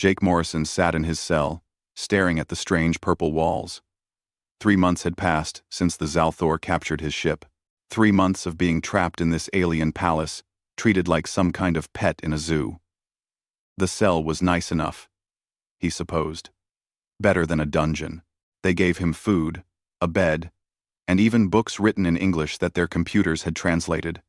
Jake Morrison sat in his cell, staring at the strange purple walls. 3 months had passed since the Zalthor captured his ship. 3 months of being trapped in this alien palace, treated like some kind of pet in a zoo. The cell was nice enough, he supposed. Better than a dungeon. They gave him food, a bed, and even books written in English that their computers had translated.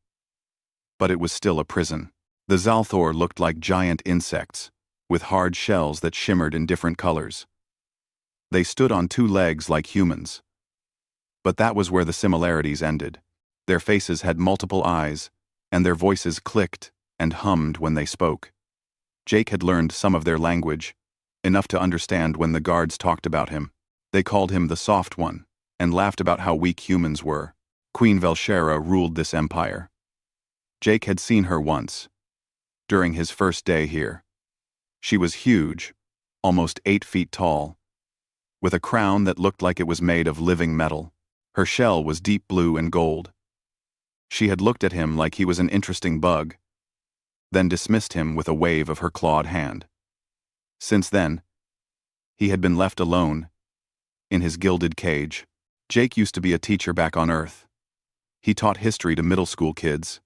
But it was still a prison. The Zalthor looked like giant insects, with hard shells that shimmered in different colors. They stood on 2 legs like humans. But that was where the similarities ended. Their faces had multiple eyes, and their voices clicked and hummed when they spoke. Jake had learned some of their language, enough to understand when the guards talked about him. They called him the Soft One, and laughed about how weak humans were. Queen Velshera ruled this empire. Jake had seen her once, during his first day here. She was huge, almost 8 feet tall, with a crown that looked like it was made of living metal. Her shell was deep blue and gold. She had looked at him like he was an interesting bug, then dismissed him with a wave of her clawed hand. Since then, he had been left alone, in his gilded cage. Jake used to be a teacher back on Earth. He taught history to middle school kids.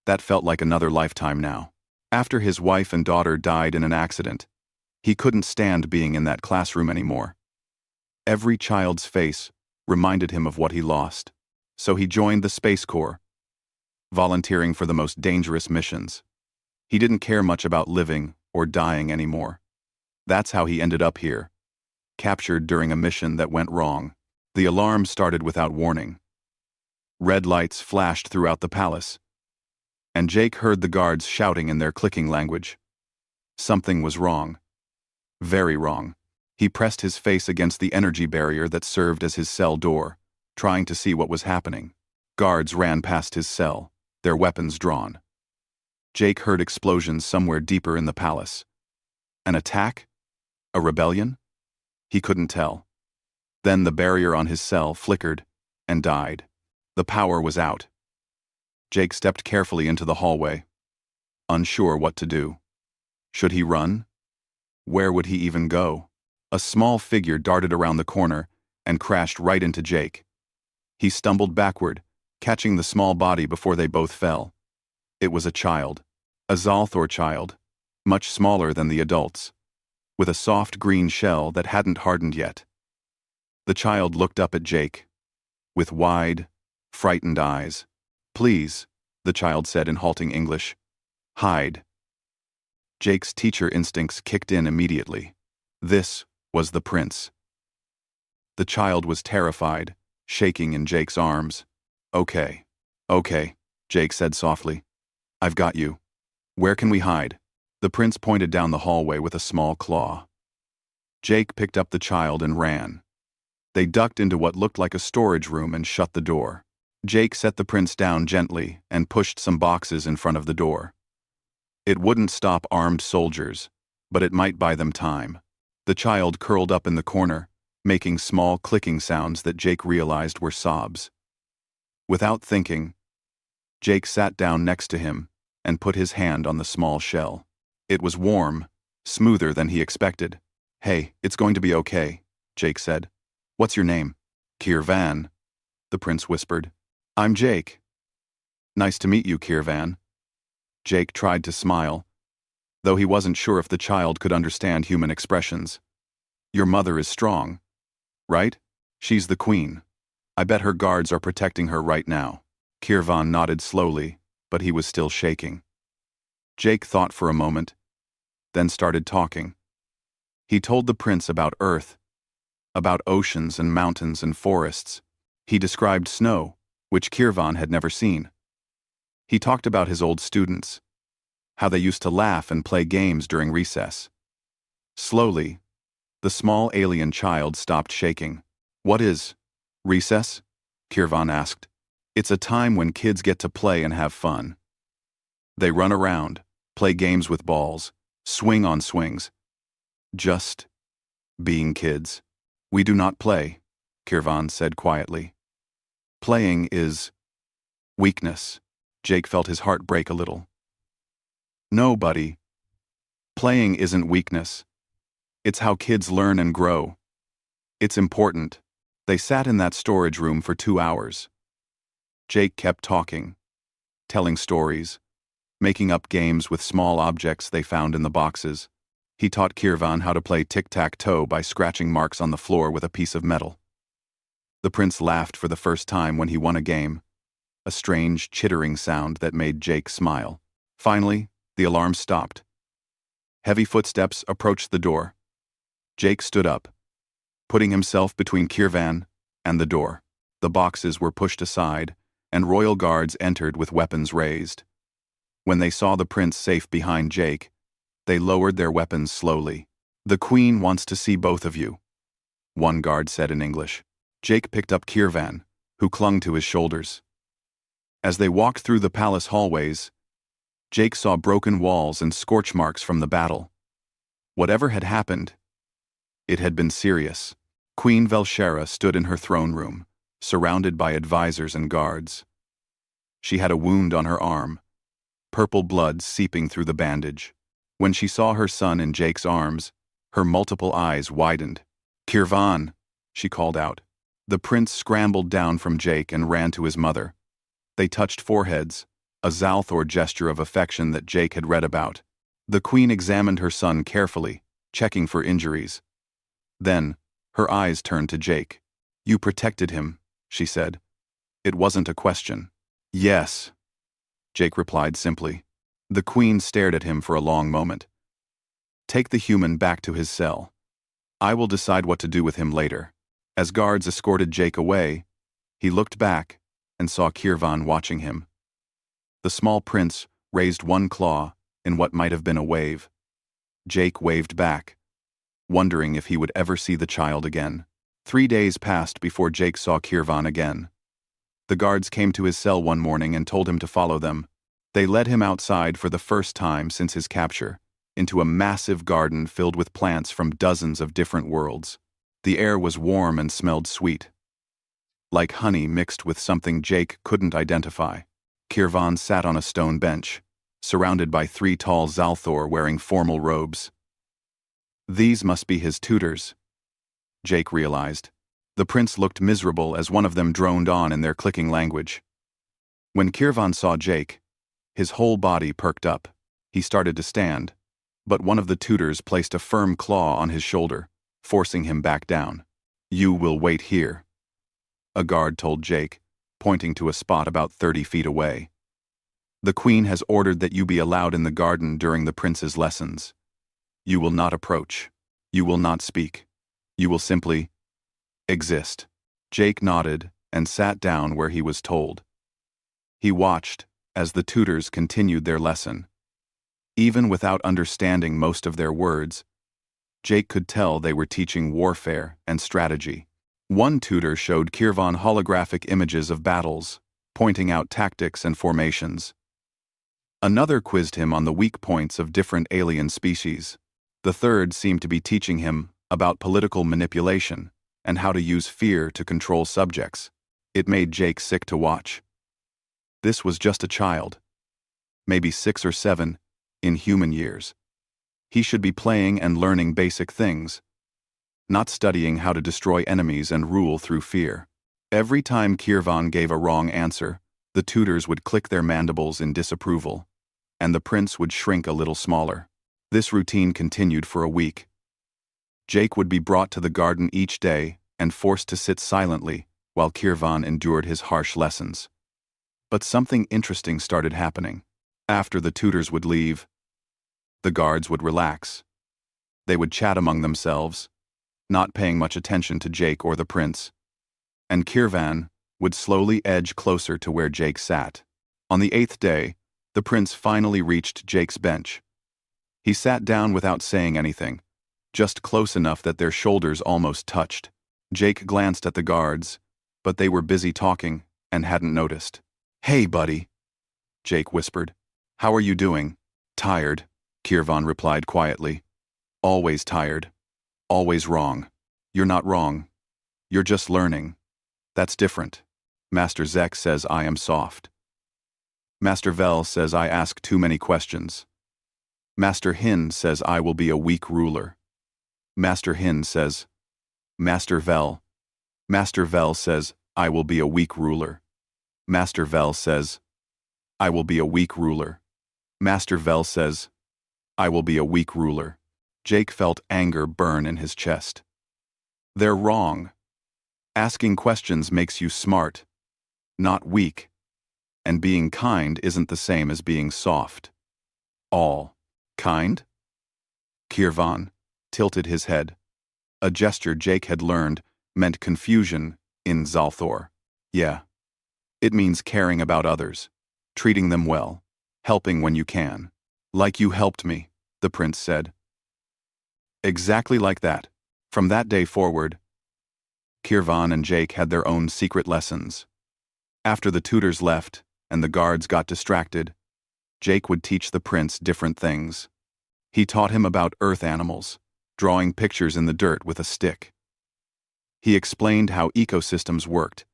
That felt like another lifetime now. After his wife and daughter died in an accident, he couldn't stand being in that classroom anymore. Every child's face reminded him of what he lost. So he joined the Space Corps, volunteering for the most dangerous missions. He didn't care much about living or dying anymore. That's how he ended up here, captured during a mission that went wrong. The alarm started without warning. Red lights flashed throughout the palace, and Jake heard the guards shouting in their clicking language. Something was wrong. Very wrong. He pressed his face against the energy barrier that served as his cell door, trying to see what was happening. Guards ran past his cell, their weapons drawn. Jake heard explosions somewhere deeper in the palace. An attack? A rebellion? He couldn't tell. Then the barrier on his cell flickered and died. The power was out. Jake stepped carefully into the hallway, unsure what to do. Should he run? Where would he even go? A small figure darted around the corner and crashed right into Jake. He stumbled backward, catching the small body before they both fell. It was a child, a Zalthor child, much smaller than the adults, with a soft green shell that hadn't hardened yet. The child looked up at Jake, with wide, frightened eyes. "Please," the child said in halting English. "Hide." Jake's teacher instincts kicked in immediately. This was the prince. The child was terrified, shaking in Jake's arms. Okay, Jake said softly. "I've got you. Where can we hide?" The prince pointed down the hallway with a small claw. Jake picked up the child and ran. They ducked into what looked like a storage room and shut the door. Jake set the prince down gently and pushed some boxes in front of the door. It wouldn't stop armed soldiers, but it might buy them time. The child curled up in the corner, making small clicking sounds that Jake realized were sobs. Without thinking, Jake sat down next to him and put his hand on the small shell. It was warm, smoother than he expected. "Hey, it's going to be okay," Jake said. "What's your name?" "Kirvan," the prince whispered. "I'm Jake." "Nice to meet you, Kirvan." Jake tried to smile, though he wasn't sure if the child could understand human expressions. "Your mother is strong, right? She's the queen. I bet her guards are protecting her right now." Kirvan nodded slowly, but he was still shaking. Jake thought for a moment, then started talking. He told the prince about Earth, about oceans and mountains and forests. He described snow, which Kirvan had never seen. He talked about his old students, how they used to laugh and play games during recess. Slowly, the small alien child stopped shaking. "What is recess?" Kirvan asked. "It's a time when kids get to play and have fun. They run around, play games with balls, swing on swings. Just being kids. We do not play," Kirvan said quietly. "Playing is weakness." Jake felt his heart break a little. "No, buddy. Playing isn't weakness. It's how kids learn and grow. It's important. They sat in that storage room for 2 hours. Jake kept talking, telling stories, making up games with small objects they found in the boxes. He taught Kirvan how to play tic-tac-toe by scratching marks on the floor with a piece of metal. The prince laughed for the first time when he won a game, a strange, chittering sound that made Jake smile. Finally, the alarm stopped. Heavy footsteps approached the door. Jake stood up, putting himself between Kirvan and the door. The boxes were pushed aside, and royal guards entered with weapons raised. When they saw the prince safe behind Jake, they lowered their weapons slowly. "The queen wants to see both of you," one guard said in English. Jake picked up Kirvan, who clung to his shoulders. As they walked through the palace hallways, Jake saw broken walls and scorch marks from the battle. Whatever had happened, it had been serious. Queen Velshera stood in her throne room, surrounded by advisors and guards. She had a wound on her arm, purple blood seeping through the bandage. When she saw her son in Jake's arms, her multiple eyes widened. "Kirvan," she called out. The prince scrambled down from Jake and ran to his mother. They touched foreheads, a Zalthor gesture of affection that Jake had read about. The queen examined her son carefully, checking for injuries. Then, her eyes turned to Jake. "You protected him," she said. It wasn't a question. "Yes," Jake replied simply. The queen stared at him for a long moment. "Take the human back to his cell. I will decide what to do with him later." As guards escorted Jake away, he looked back and saw Kirvan watching him. The small prince raised one claw in what might have been a wave. Jake waved back, wondering if he would ever see the child again. 3 days passed before Jake saw Kirvan again. The guards came to his cell one morning and told him to follow them. They led him outside for the first time since his capture, into a massive garden filled with plants from dozens of different worlds. The air was warm and smelled sweet, like honey mixed with something Jake couldn't identify. Kirvan sat on a stone bench, surrounded by 3 tall Zalthor wearing formal robes. These must be his tutors, Jake realized. The prince looked miserable as one of them droned on in their clicking language. When Kirvan saw Jake, his whole body perked up. He started to stand, but one of the tutors placed a firm claw on his shoulder, forcing him back down. "You will wait here," a guard told Jake, pointing to a spot about 30 feet away. "The queen has ordered that you be allowed in the garden during the prince's lessons. You will not approach. You will not speak. You will simply exist." Jake nodded and sat down where he was told. He watched as the tutors continued their lesson. Even without understanding most of their words, Jake could tell they were teaching warfare and strategy. One tutor showed Kirvan holographic images of battles, pointing out tactics and formations. Another quizzed him on the weak points of different alien species. The third seemed to be teaching him about political manipulation and how to use fear to control subjects. It made Jake sick to watch. This was just a child, maybe 6 or 7, in human years. He should be playing and learning basic things, not studying how to destroy enemies and rule through fear. Every time Kirvan gave a wrong answer, the tutors would click their mandibles in disapproval, and the prince would shrink a little smaller. This routine continued for a week. Jake would be brought to the garden each day and forced to sit silently while Kirvan endured his harsh lessons. But something interesting started happening. After the tutors would leave, the guards would relax. They would chat among themselves, not paying much attention to Jake or the prince, and Kirvan would slowly edge closer to where Jake sat. On the 8th day, the prince finally reached Jake's bench. He sat down without saying anything, just close enough that their shoulders almost touched. Jake glanced at the guards, but they were busy talking and hadn't noticed. "Hey, buddy," Jake whispered. "How are you doing?" "Tired," Kirvan replied quietly. "Always tired. Always wrong." "You're not wrong. You're just learning. That's different. Master Zek says I am soft. Master Vel says I ask too many questions. Master Hin says I will be a weak ruler. Master Hin says, Master Vel. Master Vel says, I will be a weak ruler. Master Vel says, I will be a weak ruler. Master Vel says, I will be a weak ruler. Jake felt anger burn in his chest. They're wrong. Asking questions makes you smart, not weak. And being kind isn't the same as being soft. All kind? Kirvan tilted his head. A gesture Jake had learned meant confusion in Zalthor. Yeah. It means caring about others, treating them well, helping when you can. Like you helped me, the prince said. Exactly like that. From that day forward, Kirvan and Jake had their own secret lessons. After the tutors left and the guards got distracted, Jake would teach the prince different things. He taught him about earth animals, drawing pictures in the dirt with a stick. He explained how ecosystems worked,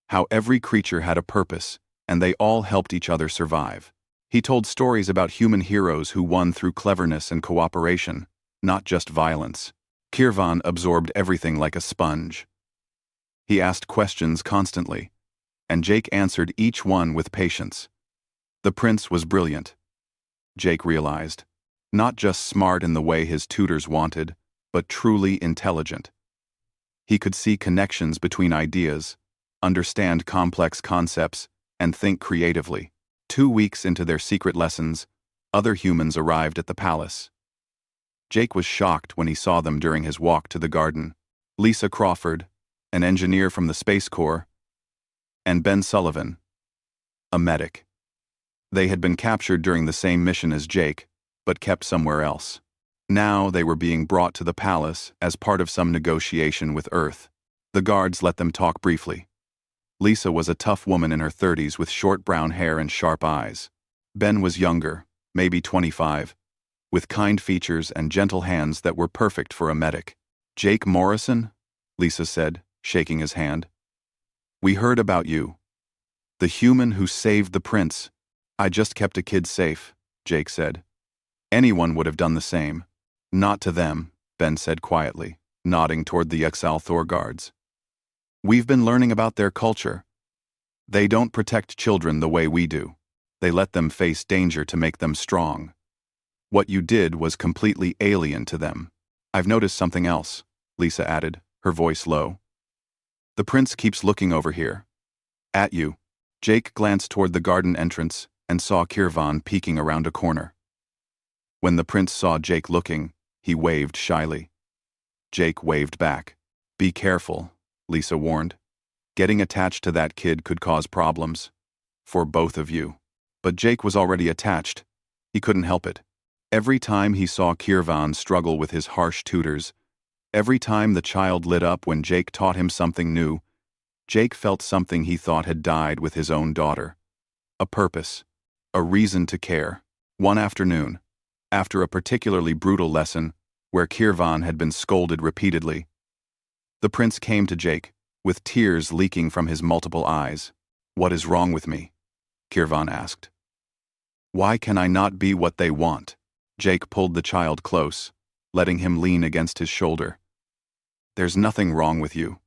how every creature had a purpose, and they all helped each other survive. He told stories about human heroes who won through cleverness and cooperation, not just violence. Kirvan absorbed everything like a sponge. He asked questions constantly, and Jake answered each one with patience. The prince was brilliant, Jake realized. Not just smart in the way his tutors wanted, but truly intelligent. He could see connections between ideas, understand complex concepts, and think creatively. 2 weeks into their secret lessons, other humans arrived at the palace. Jake was shocked when he saw them during his walk to the garden. Lisa Crawford, an engineer from the Space Corps, and Ben Sullivan, a medic. They had been captured during the same mission as Jake, but kept somewhere else. Now they were being brought to the palace as part of some negotiation with Earth. The guards let them talk briefly. Lisa was a tough woman in her 30s with short brown hair and sharp eyes. Ben was younger, maybe 25, with kind features and gentle hands that were perfect for a medic. Jake Morrison? Lisa said, shaking his hand. We heard about you. The human who saved the prince. I just kept a kid safe, Jake said. Anyone would have done the same. Not to them, Ben said quietly, nodding toward the Exalthor guards. We've been learning about their culture. They don't protect children the way we do. They let them face danger to make them strong. What you did was completely alien to them. I've noticed something else, Lisa added, her voice low. The prince keeps looking over here. At you. Jake glanced toward the garden entrance and saw Kirvan peeking around a corner. When the prince saw Jake looking, he waved shyly. Jake waved back. Be careful, Lisa warned. Getting attached to that kid could cause problems. For both of you. But Jake was already attached. He couldn't help it. Every time he saw Kirvan struggle with his harsh tutors, every time the child lit up when Jake taught him something new, Jake felt something he thought had died with his own daughter. A purpose. A reason to care. One afternoon, after a particularly brutal lesson, where Kirvan had been scolded repeatedly, the prince came to Jake, with tears leaking from his multiple eyes. What is wrong with me? Kirvan asked. Why can I not be what they want? Jake pulled the child close, letting him lean against his shoulder. There's nothing wrong with you.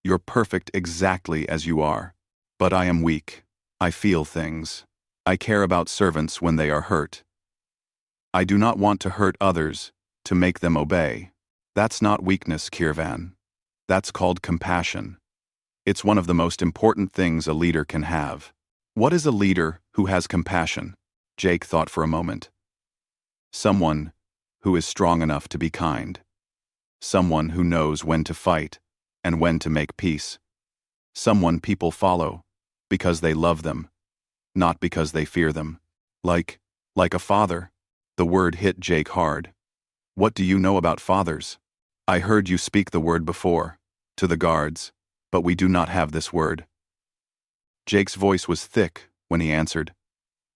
You're perfect exactly as you are. But I am weak. I feel things. I care about servants when they are hurt. I do not want to hurt others, to make them obey. That's not weakness, Kirvan. That's called compassion. It's one of the most important things a leader can have. What is a leader who has compassion? Jake thought for a moment. Someone who is strong enough to be kind. Someone who knows when to fight and when to make peace. Someone people follow because they love them, not because they fear them. Like a father. The word hit Jake hard. What do you know about fathers? I heard you speak the word before, to the guards, but we do not have this word. Jake's voice was thick when he answered.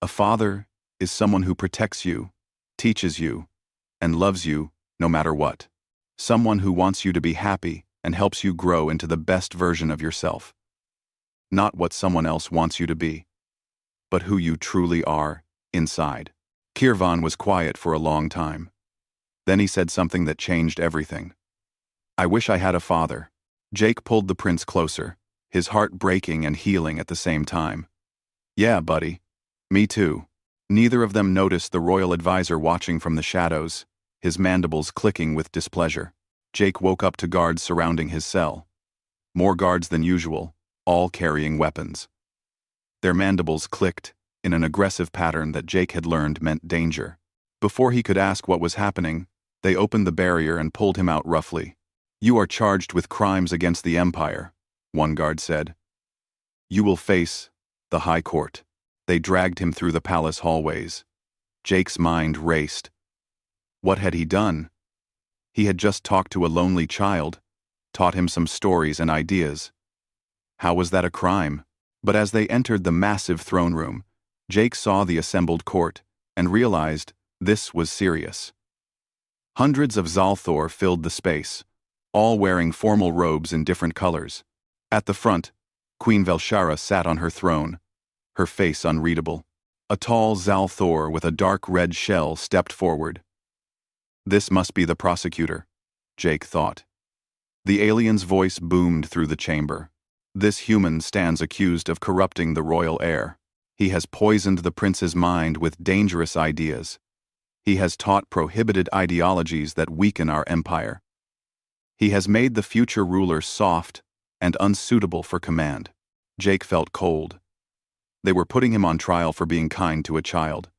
A father is someone who protects you, teaches you, and loves you no matter what. Someone who wants you to be happy and helps you grow into the best version of yourself. Not what someone else wants you to be, but who you truly are inside. Kirvan was quiet for a long time. Then he said something that changed everything. "I wish I had a father." Jake pulled the prince closer, his heart breaking and healing at the same time. "Yeah, buddy. Me too." Neither of them noticed the royal advisor watching from the shadows, his mandibles clicking with displeasure. Jake woke up to guards surrounding his cell. More guards than usual, all carrying weapons. Their mandibles clicked in an aggressive pattern that Jake had learned meant danger. Before he could ask what was happening, they opened the barrier and pulled him out roughly. "You are charged with crimes against the Empire," one guard said. "You will face the High Court." They dragged him through the palace hallways. Jake's mind raced. What had he done? He had just talked to a lonely child, taught him some stories and ideas. How was that a crime? But as they entered the massive throne room, Jake saw the assembled court and realized this was serious. Hundreds of Zalthor filled the space, all wearing formal robes in different colors. At the front, Queen Velshara sat on her throne, her face unreadable. A tall Zalthor with a dark red shell stepped forward. This must be the prosecutor, Jake thought. The alien's voice boomed through the chamber. This human stands accused of corrupting the royal heir. He has poisoned the prince's mind with dangerous ideas. He has taught prohibited ideologies that weaken our empire. He has made the future ruler soft and unsuitable for command. Jake felt cold. They were putting him on trial for being kind to a child,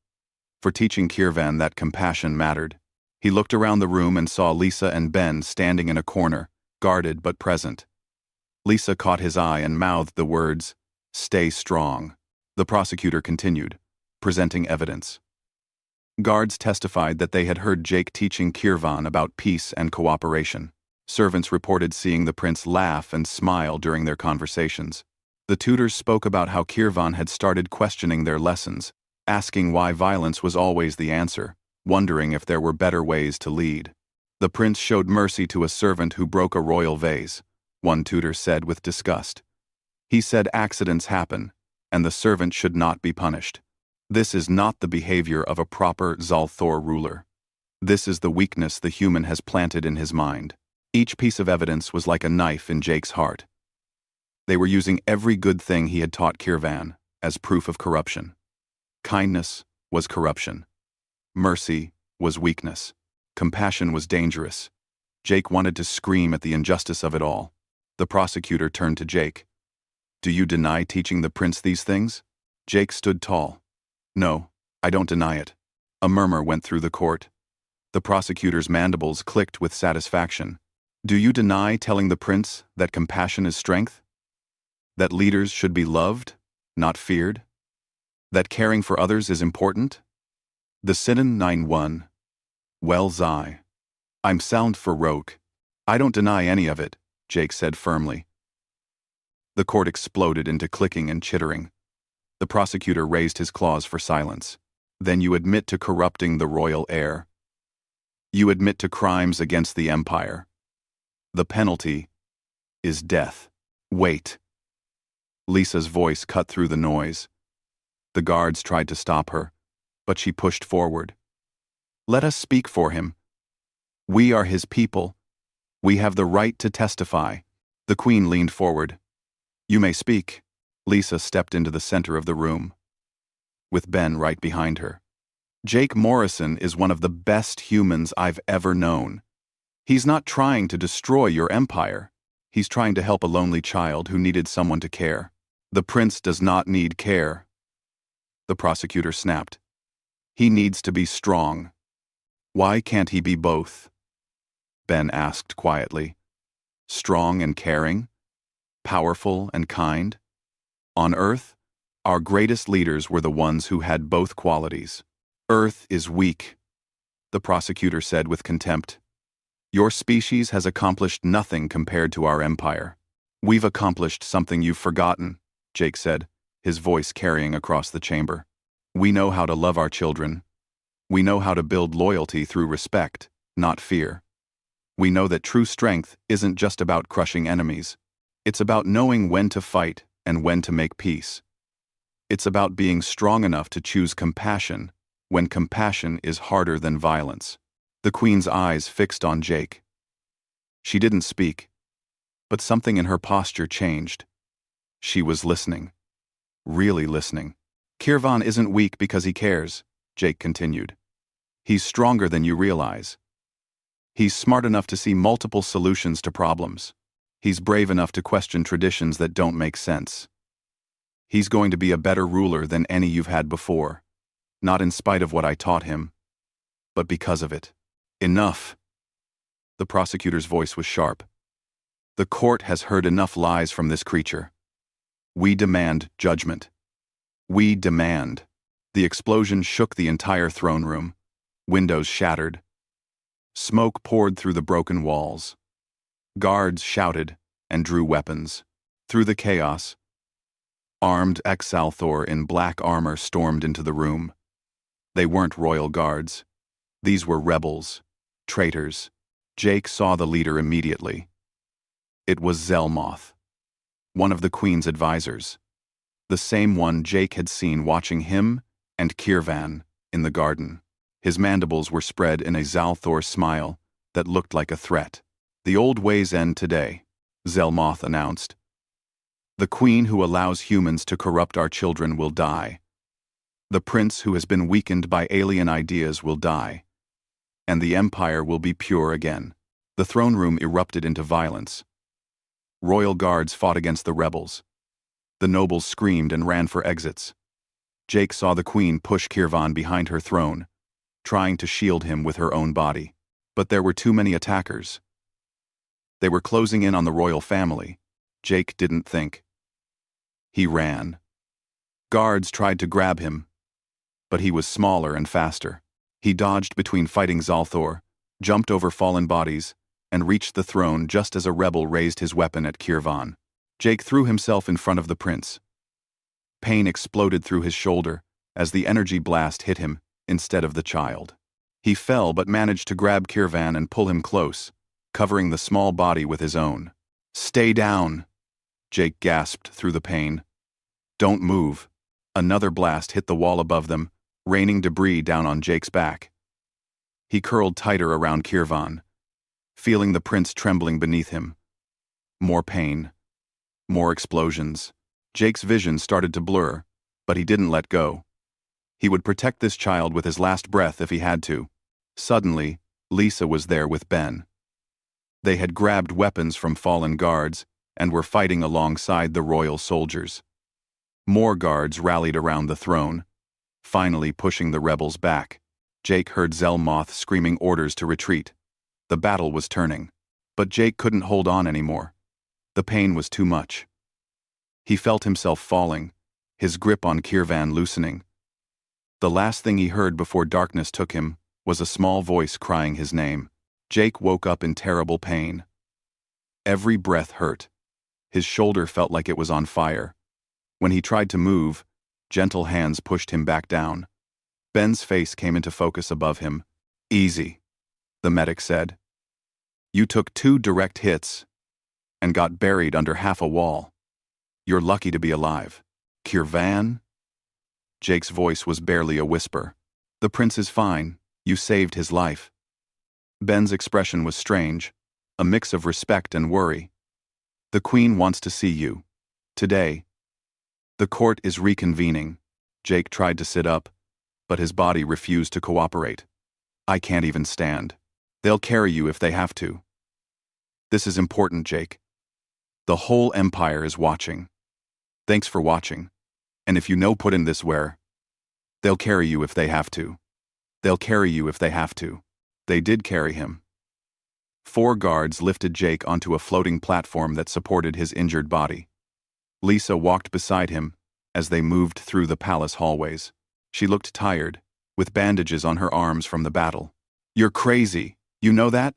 for teaching Kirvan that compassion mattered. He looked around the room and saw Lisa and Ben standing in a corner, guarded but present. Lisa caught his eye and mouthed the words, "Stay strong." The prosecutor continued, presenting evidence. Guards testified that they had heard Jake teaching Kirvan about peace and cooperation. Servants reported seeing the prince laugh and smile during their conversations. The tutors spoke about how Kirvan had started questioning their lessons, asking why violence was always the answer, wondering if there were better ways to lead. The prince showed mercy to a servant who broke a royal vase, one tutor said with disgust. He said accidents happen, and the servant should not be punished. This is not the behavior of a proper Zalthor ruler. This is the weakness the human has planted in his mind. Each piece of evidence was like a knife in Jake's heart. They were using every good thing he had taught Kirvan as proof of corruption. Kindness was corruption. Mercy was weakness. Compassion was dangerous. Jake wanted to scream at the injustice of it all. The prosecutor turned to Jake. "Do you deny teaching the prince these things?" Jake stood tall. "No, I don't deny it." A murmur went through the court. The prosecutor's mandibles clicked with satisfaction. "Do you deny telling the prince that compassion is strength? That leaders should be loved, not feared? That caring for others is important?" The Sinan 9-1. "Well, Zai. I'm sound for Roke. I don't deny any of it," Jake said firmly. The court exploded into clicking and chittering. The prosecutor raised his claws for silence. "Then you admit to corrupting the royal heir. You admit to crimes against the empire. The penalty is death." "Wait." Lisa's voice cut through the noise. The guards tried to stop her, but she pushed forward. "Let us speak for him. We are his people. We have the right to testify." The queen leaned forward. "You may speak." Lisa stepped into the center of the room, with Ben right behind her. "Jake Morrison is one of the best humans I've ever known. He's not trying to destroy your empire. He's trying to help a lonely child who needed someone to care. The prince does not need care." The prosecutor snapped. "He needs to be strong. Why can't he be both?" Ben asked quietly. "Strong and caring? Powerful and kind? On Earth, our greatest leaders were the ones who had both qualities. Earth is weak," the prosecutor said with contempt. "Your species has accomplished nothing compared to our empire." "We've accomplished something you've forgotten," Jake said, his voice carrying across the chamber. "We know how to love our children. We know how to build loyalty through respect, not fear. We know that true strength isn't just about crushing enemies. It's about knowing when to fight and when to make peace. It's about being strong enough to choose compassion when compassion is harder than violence. The Queen's eyes fixed on Jake. She didn't speak, but something in her posture changed. She was listening. Really listening. Kirvan isn't weak because he cares, Jake continued. He's stronger than you realize. He's smart enough to see multiple solutions to problems. He's brave enough to question traditions that don't make sense. He's going to be a better ruler than any you've had before, not in spite of what I taught him, but because of it. Enough. The prosecutor's voice was sharp. The court has heard enough lies from this creature. We demand judgment. We demand. The explosion shook the entire throne room. Windows shattered. Smoke poured through the broken walls. Guards shouted and drew weapons. Through the chaos, armed ex-Zalthor in black armor stormed into the room. They weren't royal guards. These were rebels, traitors. Jake saw the leader immediately. It was Zelmoth, one of the Queen's advisors. The same one Jake had seen watching him and Kirvan in the garden. His mandibles were spread in a Zalthor smile that looked like a threat. The old ways end today, Zelmoth announced. The Queen who allows humans to corrupt our children will die. The prince who has been weakened by alien ideas will die. And the empire will be pure again. The throne room erupted into violence. Royal guards fought against the rebels. The nobles screamed and ran for exits. Jake saw the Queen push Kirvan behind her throne, trying to shield him with her own body. But there were too many attackers. They were closing in on the royal family. Jake didn't think. He ran. Guards tried to grab him, but he was smaller and faster. He dodged between fighting Zalthor, jumped over fallen bodies, and reached the throne just as a rebel raised his weapon at Kirvan. Jake threw himself in front of the prince. Pain exploded through his shoulder as the energy blast hit him instead of the child. He fell but managed to grab Kirvan and pull him close, covering the small body with his own. "Stay down," Jake gasped through the pain. "Don't move." Another blast hit the wall above them, raining debris down on Jake's back. He curled tighter around Kirvan, feeling the prince trembling beneath him. More pain. More explosions. Jake's vision started to blur, but he didn't let go. He would protect this child with his last breath if he had to. Suddenly, Lisa was there with Ben. They had grabbed weapons from fallen guards and were fighting alongside the royal soldiers. More guards rallied around the throne, finally pushing the rebels back. Jake heard Zelmoth screaming orders to retreat. The battle was turning, but Jake couldn't hold on anymore. The pain was too much. He felt himself falling, his grip on Kirvan loosening. The last thing he heard before darkness took him was a small voice crying his name. Jake woke up in terrible pain. Every breath hurt. His shoulder felt like it was on fire. When he tried to move, gentle hands pushed him back down. Ben's face came into focus above him. "Easy," the medic said. "You took 2 direct hits and got buried under half a wall. You're lucky to be alive." "Kirvan?" Jake's voice was barely a whisper. "The prince is fine. You saved his life." Ben's expression was strange, a mix of respect and worry. "The Queen wants to see you. Today." "The court is reconvening." Jake tried to sit up, but his body refused to cooperate. "I can't even stand. They'll carry you if they have to." "This is important, Jake. The whole empire is watching. Thanks for watching. And if you know put in this where, they'll carry you if they have to. They'll carry you if they have to." They did carry him. 4 guards lifted Jake onto a floating platform that supported his injured body. Lisa walked beside him as they moved through the palace hallways. She looked tired, with bandages on her arms from the battle. "You're crazy, you know that?"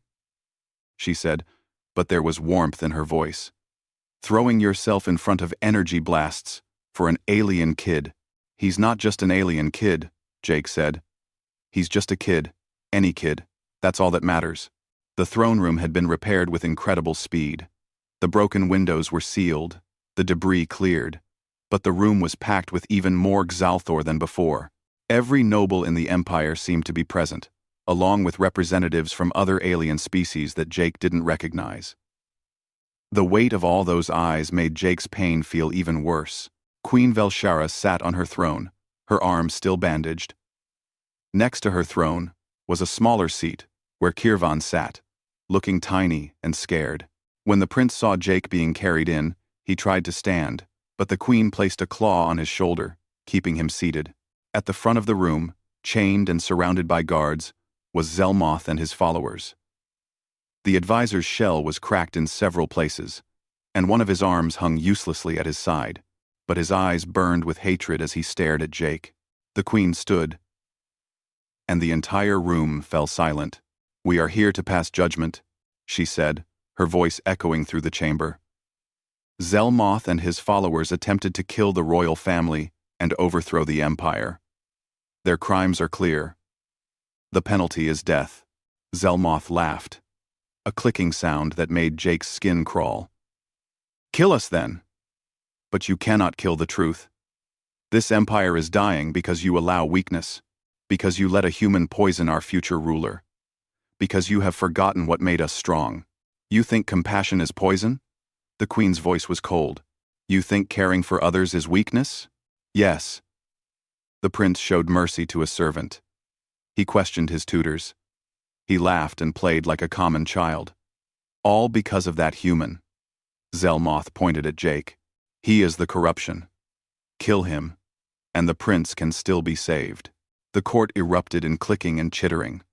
she said, but there was warmth in her voice. "Throwing yourself in front of energy blasts for an alien kid." "He's not just an alien kid," Jake said. "He's just a kid, any kid. That's all that matters." The throne room had been repaired with incredible speed. The broken windows were sealed, the debris cleared, but the room was packed with even more Xalthor than before. Every noble in the Empire seemed to be present, along with representatives from other alien species that Jake didn't recognize. The weight of all those eyes made Jake's pain feel even worse. Queen Velshara sat on her throne, her arms still bandaged. Next to her throne was a smaller seat, where Kirvan sat, looking tiny and scared. When the prince saw Jake being carried in, he tried to stand, but the queen placed a claw on his shoulder, keeping him seated. At the front of the room, chained and surrounded by guards, was Zelmoth and his followers. The advisor's shell was cracked in several places, and one of his arms hung uselessly at his side, but his eyes burned with hatred as he stared at Jake. The queen stood, and the entire room fell silent. "We are here to pass judgment," she said, her voice echoing through the chamber. Zelmoth and his followers attempted to kill the royal family and overthrow the empire. Their crimes are clear. The penalty is death. Zelmoth laughed, a clicking sound that made Jake's skin crawl. "Kill us then. But you cannot kill the truth. This empire is dying because you allow weakness, because you let a human poison our future ruler, because you have forgotten what made us strong. You think compassion is poison?" The queen's voice was cold. "You think caring for others is weakness?" "Yes." The prince showed mercy to a servant. He questioned his tutors. He laughed and played like a common child. "All because of that human." Zelmoth pointed at Jake. "He is the corruption. Kill him, and the prince can still be saved." The court erupted in clicking and chittering.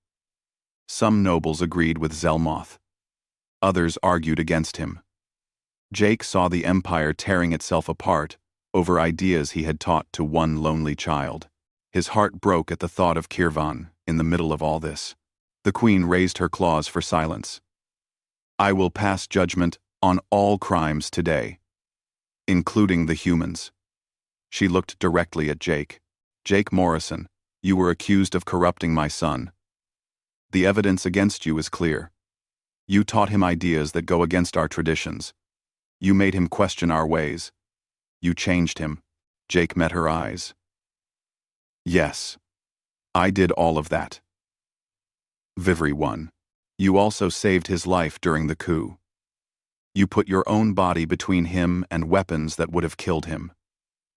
Some nobles agreed with Zelmoth. Others argued against him. Jake saw the empire tearing itself apart over ideas he had taught to one lonely child. His heart broke at the thought of Kirvan in the middle of all this. The queen raised her claws for silence. "I will pass judgment on all crimes today, including the humans." She looked directly at Jake. "Jake Morrison, you were accused of corrupting my son. The evidence against you is clear. You taught him ideas that go against our traditions. You made him question our ways. You changed him." Jake met her eyes. "Yes, I did all of that." Vivri 1. You also saved his life during the coup. You put your own body between him and weapons that would have killed him.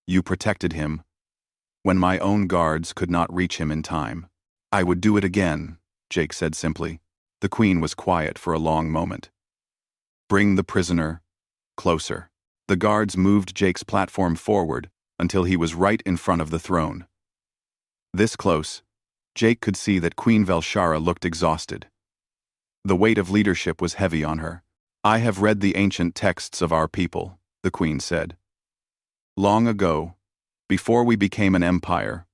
You protected him when my own guards could not reach him in time. "I would do it again," Jake said simply. The queen was quiet for a long moment. "Bring the prisoner closer." The guards moved Jake's platform forward until he was right in front of the throne. This close, Jake could see that Queen Velshara looked exhausted. The weight of leadership was heavy on her. "I have read the ancient texts of our people," the queen said. "Long ago, before we became an empire,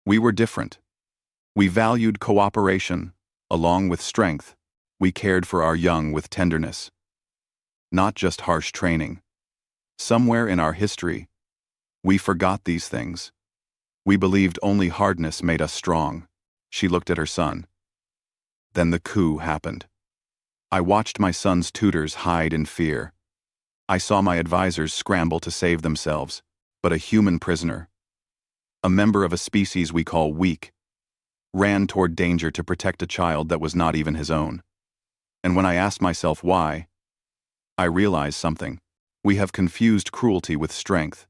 we were different. We valued cooperation, along with strength. We cared for our young with tenderness, not just harsh training. Somewhere in our history, we forgot these things. We believed only hardness made us strong." She looked at her son. Then the coup happened. I watched my son's tutors hide in fear. I saw my advisors scramble to save themselves, but a human prisoner, a member of a species we call weak, ran toward danger to protect a child that was not even his own. And when I asked myself why, I realized something. We have confused cruelty with strength.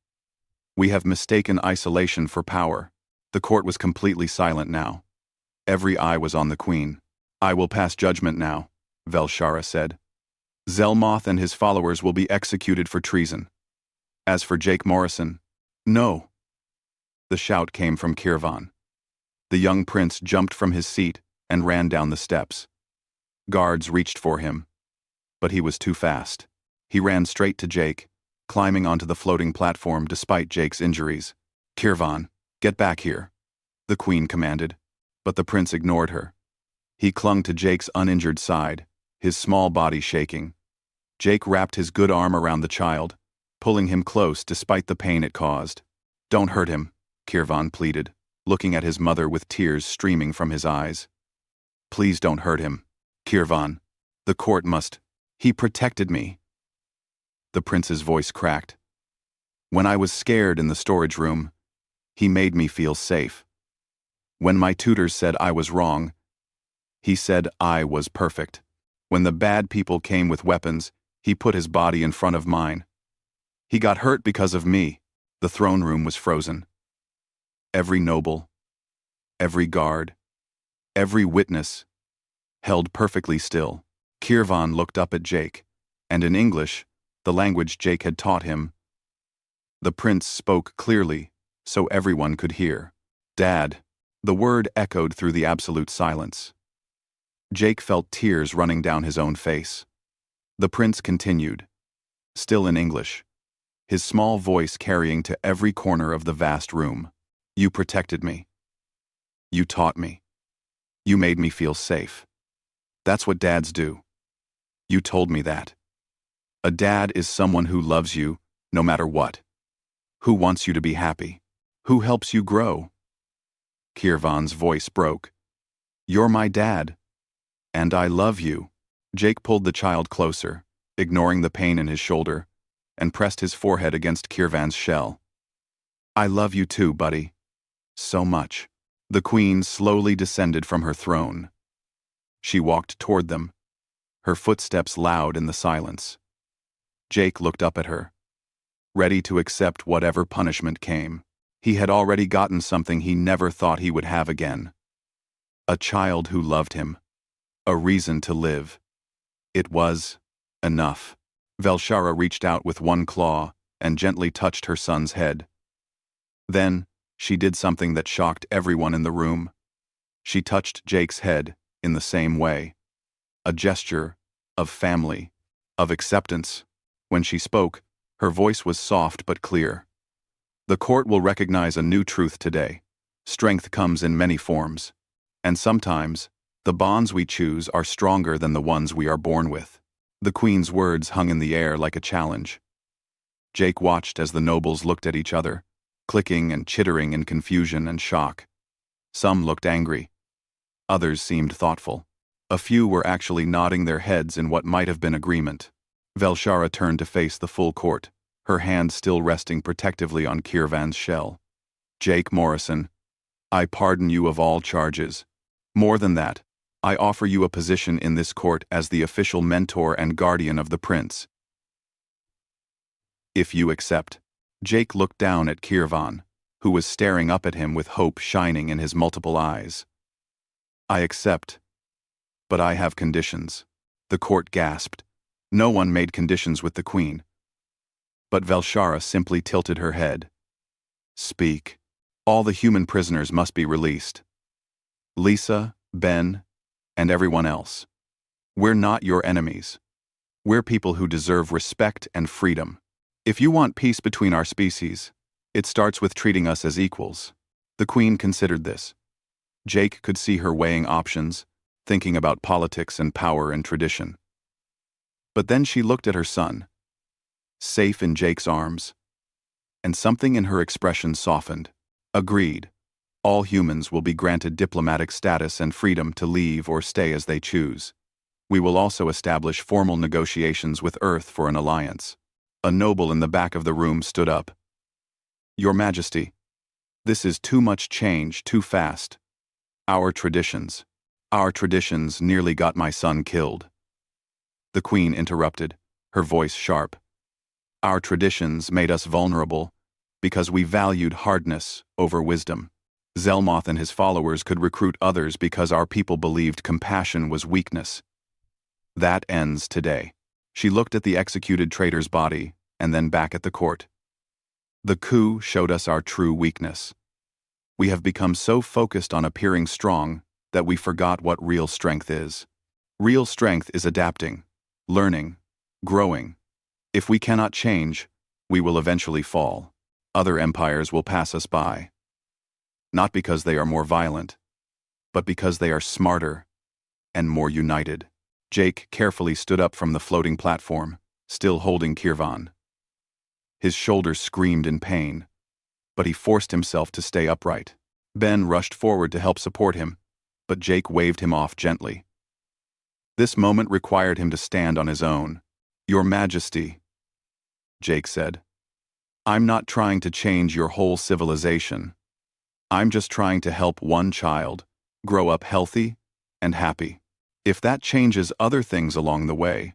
We have mistaken isolation for power. The court was completely silent now. Every eye was on the queen. "I will pass judgment now," Velshara said. "Zelmoth and his followers will be executed for treason. As for Jake Morrison, no." The shout came from Kirvan. The young prince jumped from his seat and ran down the steps. Guards reached for him, but he was too fast. He ran straight to Jake, climbing onto the floating platform despite Jake's injuries. "Kirvan, get back here," the queen commanded, but the prince ignored her. He clung to Jake's uninjured side, his small body shaking. Jake wrapped his good arm around the child, pulling him close despite the pain it caused. "Don't hurt him," Kirvan pleaded, looking at his mother with tears streaming from his eyes. "Please don't hurt him, Kirvan. The court must. He protected me." The prince's voice cracked. "When I was scared in the storage room, he made me feel safe. When my tutors said I was wrong, he said I was perfect. When the bad people came with weapons, he put his body in front of mine. He got hurt because of me. The throne room was frozen. Every noble, every guard, every witness held perfectly still. Kirvan looked up at Jake, and in English, the language Jake had taught him, the prince spoke clearly, so everyone could hear. Dad. The word echoed through the absolute silence. Jake felt tears running down his own face. The prince continued, still in English, his small voice carrying to every corner of the vast room. You protected me. You taught me. You made me feel safe. That's what dads do. You told me that. A dad is someone who loves you, no matter what. Who wants you to be happy. Who helps you grow. Kirvan's voice broke. You're my dad. And I love you. Jake pulled the child closer, ignoring the pain in his shoulder, and pressed his forehead against Kirvan's shell. I love you too, buddy. So much. The queen slowly descended from her throne. She walked toward them, her footsteps loud in the silence. Jake looked up at her, ready to accept whatever punishment came. He had already gotten something he never thought he would have again. A child who loved him. A reason to live. It was enough. Velshara reached out with one claw and gently touched her son's head. Then, she did something that shocked everyone in the room. She touched Jake's head in the same way. A gesture of family, of acceptance. When she spoke, her voice was soft but clear. The court will recognize a new truth today. Strength comes in many forms, and sometimes, the bonds we choose are stronger than the ones we are born with. The queen's words hung in the air like a challenge. Jake watched as the nobles looked at each other, clicking and chittering in confusion and shock. Some looked angry. Others seemed thoughtful. A few were actually nodding their heads in what might have been agreement. Velshara turned to face the full court, her hand still resting protectively on Kirvan's shell. Jake Morrison, I pardon you of all charges. More than that, I offer you a position in this court as the official mentor and guardian of the prince. If you accept. Jake looked down at Kirvan, who was staring up at him with hope shining in his multiple eyes. I accept. But I have conditions. The court gasped. No one made conditions with the queen. But Velshara simply tilted her head. Speak. All the human prisoners must be released. Lisa, Ben, and everyone else. We're not your enemies. We're people who deserve respect and freedom. If you want peace between our species, it starts with treating us as equals. The queen considered this. Jake could see her weighing options, thinking about politics and power and tradition. But then she looked at her son, safe in Jake's arms, and something in her expression softened. Agreed. All humans will be granted diplomatic status and freedom to leave or stay as they choose. We will also establish formal negotiations with Earth for an alliance. A noble in the back of the room stood up. Your Majesty, this is too much change too fast. Our traditions nearly got my son killed. The queen interrupted, her voice sharp. Our traditions made us vulnerable because we valued hardness over wisdom. Zelmoth and his followers could recruit others because our people believed compassion was weakness. That ends today. She looked at the executed traitor's body and then back at the court. The coup showed us our true weakness. We have become so focused on appearing strong that we forgot what real strength is. Real strength is adapting, learning, growing. If we cannot change, we will eventually fall. Other empires will pass us by. Not because they are more violent, but because they are smarter and more united. Jake carefully stood up from the floating platform, still holding Kirvan. His shoulders screamed in pain, but he forced himself to stay upright. Ben rushed forward to help support him, but Jake waved him off gently. This moment required him to stand on his own. Your Majesty, Jake said, I'm not trying to change your whole civilization. I'm just trying to help one child grow up healthy and happy. If that changes other things along the way,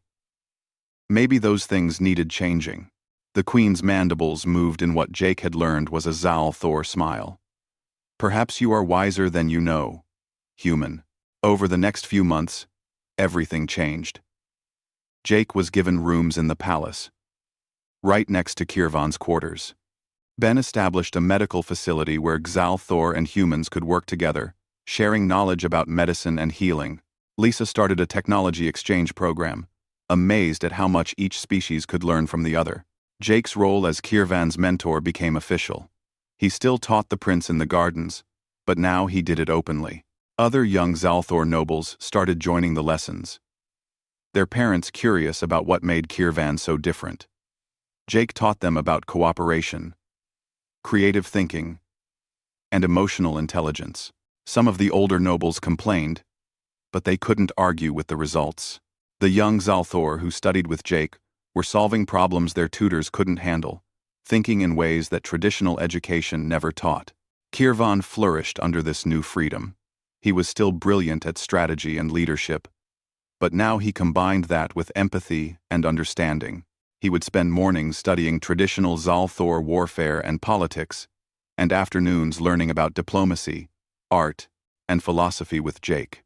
maybe those things needed changing." The Queen's mandibles moved in what Jake had learned was a Zalthor smile. "Perhaps you are wiser than you know, human." Over the next few months, everything changed. Jake was given rooms in the palace, right next to Kirvan's quarters. Ben established a medical facility where Xalthor and humans could work together, sharing knowledge about medicine and healing. Lisa started a technology exchange program, amazed at how much each species could learn from the other. Jake's role as Kirvan's mentor became official. He still taught the prince in the gardens, but now he did it openly. Other young Zalthor nobles started joining the lessons, their parents curious about what made Kirvan so different. Jake taught them about cooperation, creative thinking, and emotional intelligence. Some of the older nobles complained, but they couldn't argue with the results. The young Zalthor who studied with Jake were solving problems their tutors couldn't handle, thinking in ways that traditional education never taught. Kirvan flourished under this new freedom. He was still brilliant at strategy and leadership, but now he combined that with empathy and understanding. He would spend mornings studying traditional Zalthor warfare and politics, and afternoons learning about diplomacy, art, and philosophy with Jake.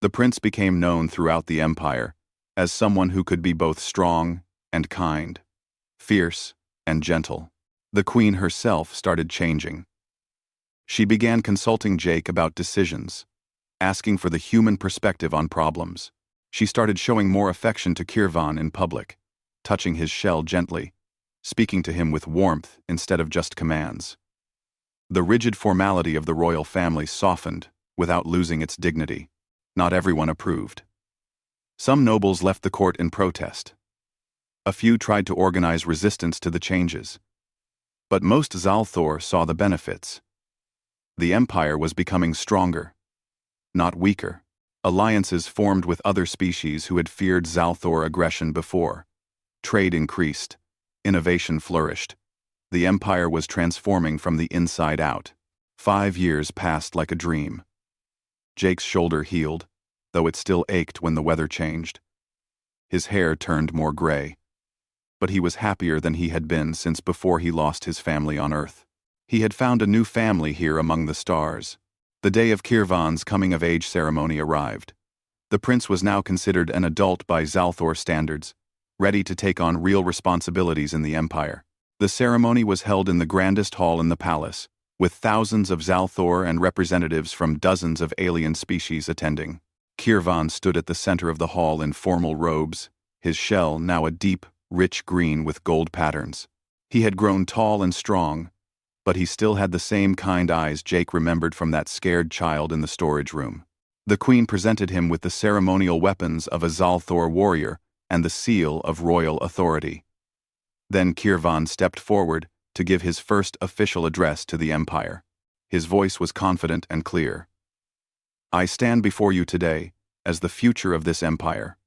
The prince became known throughout the empire as someone who could be both strong and kind, fierce and gentle. The queen herself started changing. She began consulting Jake about decisions, asking for the human perspective on problems. She started showing more affection to Kirvan in public, touching his shell gently, speaking to him with warmth instead of just commands. The rigid formality of the royal family softened without losing its dignity. Not everyone approved. Some nobles left the court in protest. A few tried to organize resistance to the changes. But most Zalthor saw the benefits. The empire was becoming stronger, not weaker. Alliances formed with other species who had feared Zalthor aggression before. Trade increased. Innovation flourished. The empire was transforming from the inside out. 5 years passed like a dream. Jake's shoulder healed, though it still ached when the weather changed. His hair turned more gray. But he was happier than he had been since before he lost his family on Earth. He had found a new family here among the stars. The day of Kirvan's coming-of-age ceremony arrived. The prince was now considered an adult by Zalthor standards, ready to take on real responsibilities in the empire. The ceremony was held in the grandest hall in the palace, with thousands of Zalthor and representatives from dozens of alien species attending. Kirvan stood at the center of the hall in formal robes, his shell now a deep, rich green with gold patterns. He had grown tall and strong, but he still had the same kind eyes Jake remembered from that scared child in the storage room. The queen presented him with the ceremonial weapons of a Zalthor warrior and the seal of royal authority. Then Kirvan stepped forward to give his first official address to the empire. His voice was confident and clear. "I stand before you today as the future of this empire.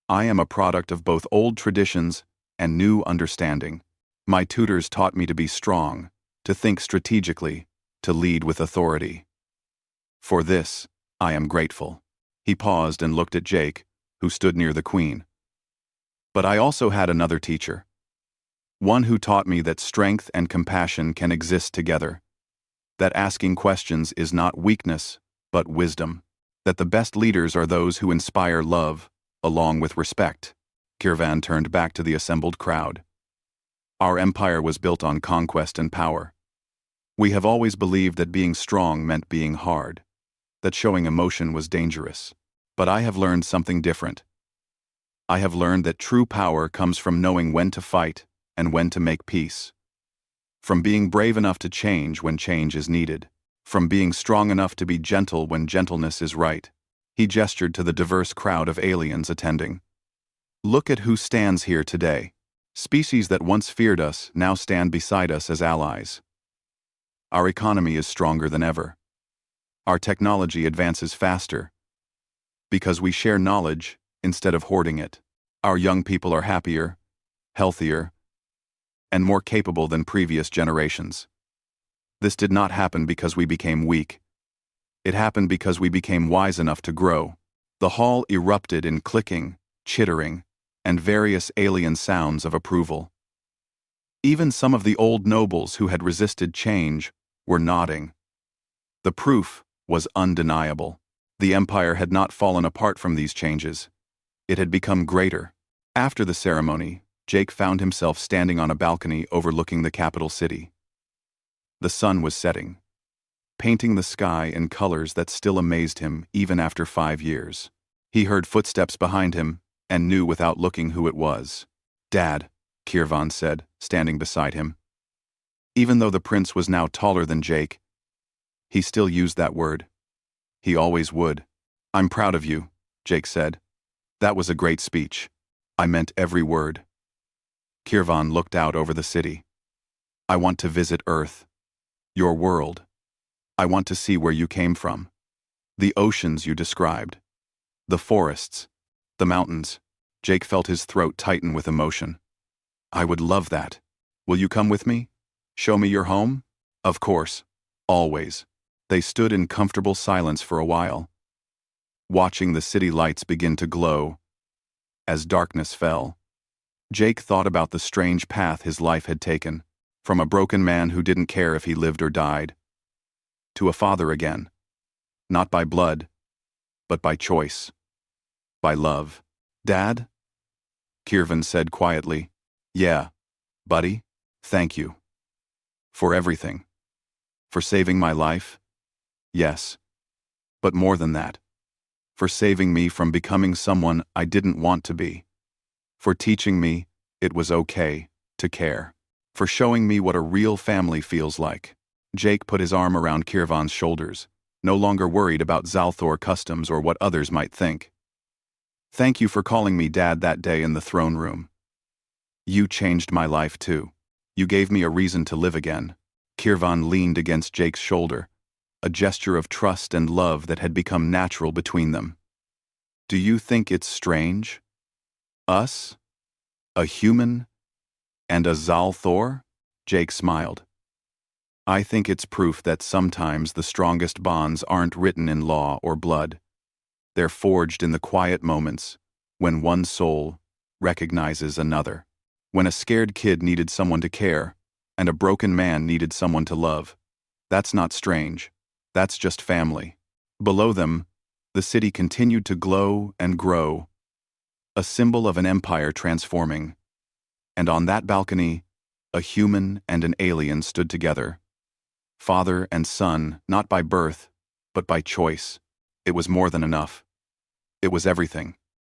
I am a product of both old traditions and new understanding. My tutors taught me to be strong, to think strategically, to lead with authority. For this, I am grateful." He paused and looked at Jake, who stood near the queen. "But I also had another teacher. One who taught me that strength and compassion can exist together, that asking questions is not weakness, but wisdom, that the best leaders are those who inspire love, along with respect." Kirvan turned back to the assembled crowd. "Our empire was built on conquest and power. We have always believed that being strong meant being hard, that showing emotion was dangerous. But I have learned something different. I have learned that true power comes from knowing when to fight and when to make peace. From being brave enough to change when change is needed. From being strong enough to be gentle when gentleness is right." He gestured to the diverse crowd of aliens attending. "Look at who stands here today. Species that once feared us now stand beside us as allies. Our economy is stronger than ever. Our technology advances faster because we share knowledge instead of hoarding it. Our young people are happier, healthier, and more capable than previous generations. This did not happen because we became weak. It happened because we became wise enough to grow. The hall erupted in clicking, chittering, and various alien sounds of approval. Even some of the old nobles who had resisted change were nodding. The proof was undeniable. The empire had not fallen apart from these changes. It had become greater. After the ceremony, Jake found himself standing on a balcony overlooking the capital city. The sun was setting, painting the sky in colors that still amazed him even after 5 years. He heard footsteps behind him and knew without looking who it was. "Dad," Kirvan said, standing beside him. Even though the prince was now taller than Jake, he still used that word. He always would. "I'm proud of you," Jake said. "That was a great speech. I meant every word." Kirvan looked out over the city. "I want to visit Earth. Your world. I want to see where you came from. The oceans you described. The forests. The mountains." Jake felt his throat tighten with emotion. "I would love that. Will you come with me? Show me your home?" "Of course. Always." They stood in comfortable silence for a while, watching the city lights begin to glow. As darkness fell, Jake thought about the strange path his life had taken, from a broken man who didn't care if he lived or died, to a father again, not by blood, but by choice, by love. "Dad?" Kirvan said quietly. "Yeah, buddy, thank you. For everything. For saving my life? Yes. But more than that. For saving me from becoming someone I didn't want to be. For teaching me it was okay to care. For showing me what a real family feels like." Jake put his arm around Kirvan's shoulders, no longer worried about Zalthor customs or what others might think. "Thank you for calling me Dad that day in the throne room. You changed my life too. You gave me a reason to live again." Kirvan leaned against Jake's shoulder, a gesture of trust and love that had become natural between them. "Do you think it's strange? Us? A human? And a Zalthor?" Jake smiled. "I think it's proof that sometimes the strongest bonds aren't written in law or blood. They're forged in the quiet moments, when one soul recognizes another. When a scared kid needed someone to care, and a broken man needed someone to love. That's not strange. That's just family." Below them, the city continued to glow and grow, a symbol of an empire transforming. And on that balcony, a human and an alien stood together. Father and son, not by birth, but by choice. It was more than enough. It was everything.